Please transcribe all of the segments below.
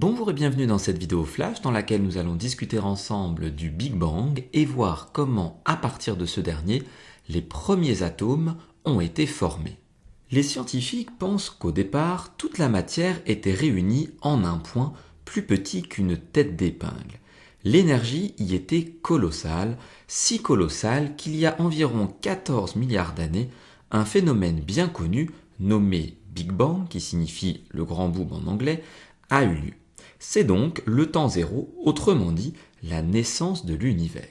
Bonjour et bienvenue dans cette vidéo flash dans laquelle nous allons discuter ensemble du Big Bang et voir comment, à partir de ce dernier, les premiers atomes ont été formés. Les scientifiques pensent qu'au départ, toute la matière était réunie en un point plus petit qu'une tête d'épingle. L'énergie y était colossale, si colossale qu'il y a environ 14 milliards d'années, un phénomène bien connu, nommé Big Bang, qui signifie le grand boom en anglais, a eu lieu. C'est donc le temps zéro, autrement dit, la naissance de l'univers.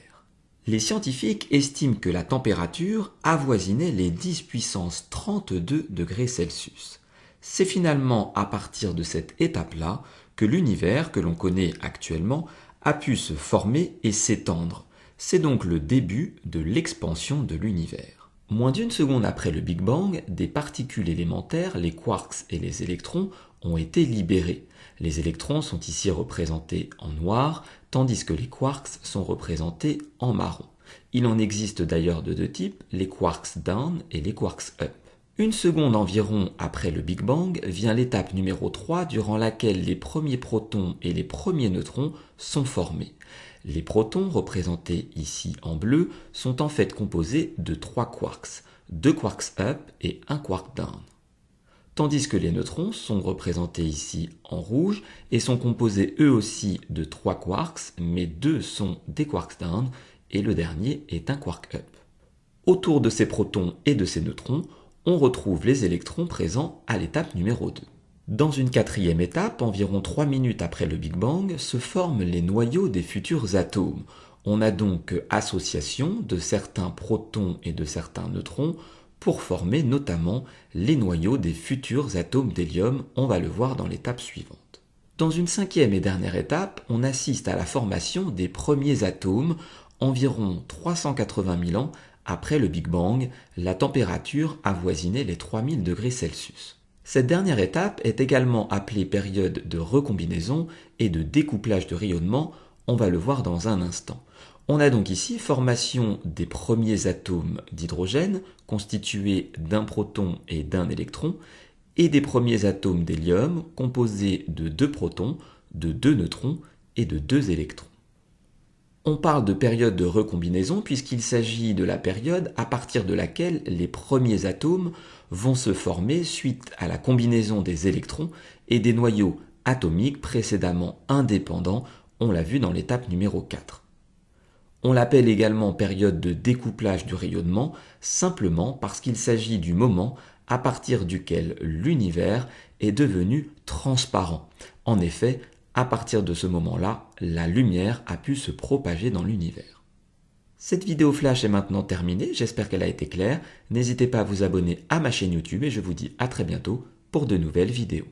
Les scientifiques estiment que la température avoisinait les 10 puissance 32 degrés Celsius. C'est finalement à partir de cette étape-là que l'univers que l'on connaît actuellement a pu se former et s'étendre. C'est donc le début de l'expansion de l'univers. Moins d'une seconde après le Big Bang, des particules élémentaires, les quarks et les électrons, ont été libérés. Les électrons sont ici représentés en noir, tandis que les quarks sont représentés en marron. Il en existe d'ailleurs de deux types, les quarks down et les quarks up. Une seconde environ après le Big Bang vient l'étape numéro 3 durant laquelle les premiers protons et les premiers neutrons sont formés. Les protons, représentés ici en bleu, sont en fait composés de 3 quarks, 2 quarks up et 1 quark down. Tandis que les neutrons sont représentés ici en rouge et sont composés eux aussi de 3 quarks, mais 2 sont des quarks down et le dernier est un quark up. Autour de ces protons et de ces neutrons, on retrouve les électrons présents à l'étape numéro 2. Dans une quatrième étape, environ 3 minutes après le Big Bang, se forment les noyaux des futurs atomes. On a donc association de certains protons et de certains neutrons pour former notamment les noyaux des futurs atomes d'hélium, on va le voir dans l'étape suivante. Dans une cinquième et dernière étape, on assiste à la formation des premiers atomes, environ 380 000 ans après le Big Bang, la température avoisinait les 3000 degrés Celsius. Cette dernière étape est également appelée période de recombinaison et de découplage de rayonnement, on va le voir dans un instant. On a donc ici formation des premiers atomes d'hydrogène constitués d'un proton et d'un électron et des premiers atomes d'hélium composés de 2 protons, de 2 neutrons et de 2 électrons. On parle de période de recombinaison puisqu'il s'agit de la période à partir de laquelle les premiers atomes vont se former suite à la combinaison des électrons et des noyaux atomiques précédemment indépendants, on l'a vu dans l'étape numéro 4. On l'appelle également période de découplage du rayonnement, simplement parce qu'il s'agit du moment à partir duquel l'univers est devenu transparent. En effet, à partir de ce moment-là, la lumière a pu se propager dans l'univers. Cette vidéo flash est maintenant terminée, j'espère qu'elle a été claire. N'hésitez pas à vous abonner à ma chaîne YouTube et je vous dis à très bientôt pour de nouvelles vidéos.